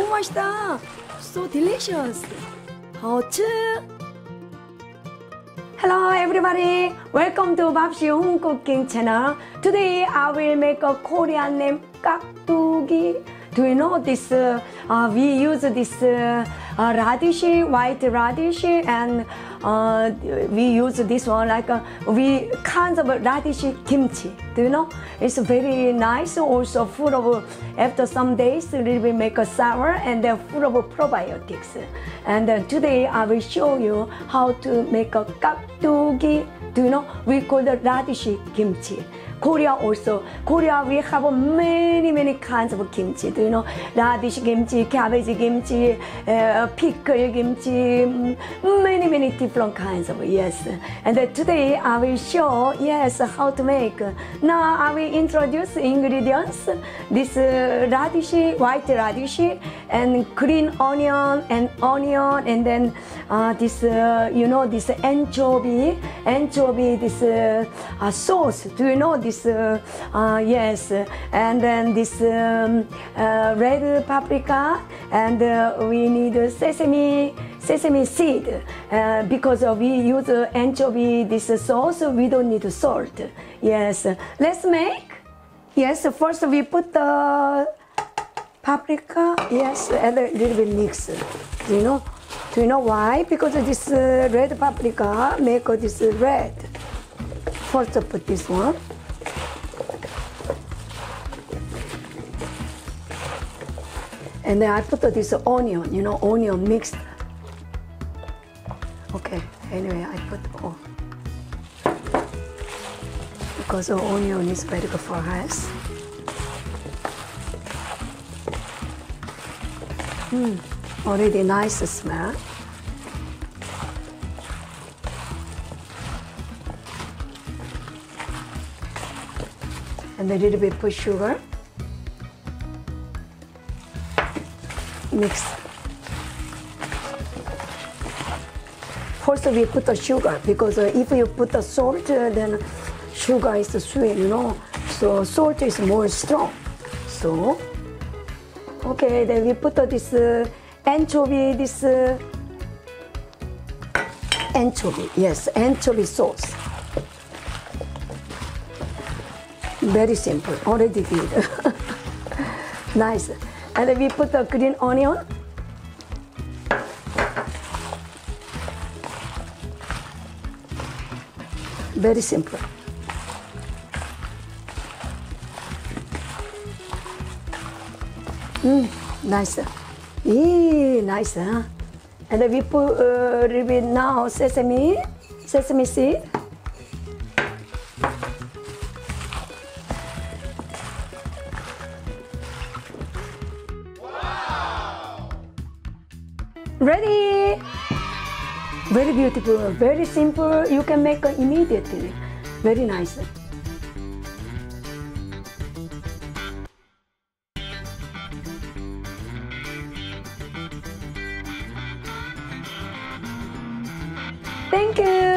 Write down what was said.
너무 맛있다. So delicious. hot. Hello everybody. Welcome to Babsi Home Cooking channel. Today I will make a Korean name 깍두기. Do you know this? We use this radish, white radish, and we use this one like we kinds of radish kimchi. Do you know? It's very nice. Also full of after some days it will make a sour and then full of probiotics. And today I will show you how to make a 깍두기. Do you know? We call the radish kimchi. Korea also. Korea we have many kinds of kimchi. Do you know? Radish kimchi, cabbage kimchi, pickle kimchi, many different kinds of, yes. And today I will show, yes, how to make. Now I will introduce ingredients. This radish, white radish, and green onion, and then this, you know, this anchovy, this sauce. Do you know this? Yes, and then this red paprika, and we need sesame seed because we use anchovy this sauce. We don't need salt. Yes, let's make. Yes, first we put the paprika. Yes, and a little bit mix. Do you know why? Because this red paprika make this red. First put this one. And then I put this onion, you know, onion mixed. Okay, anyway, I put all. Because the onion is very good for us. Already nice smell. And a little bit put sugar. Mix. First we put the sugar because if you put the salt, then sugar is sweet, you know. So salt is more strong. So, okay, then we put this anchovy, anchovy, yes, anchovy sauce. Very simple, already did. Nice. And then we put the green onion. Very simple. Nice. Nice, huh? And then we put a little bit now sesame seed. Ready! Very beautiful, very simple. You can make it immediately. Very nice. Thank you.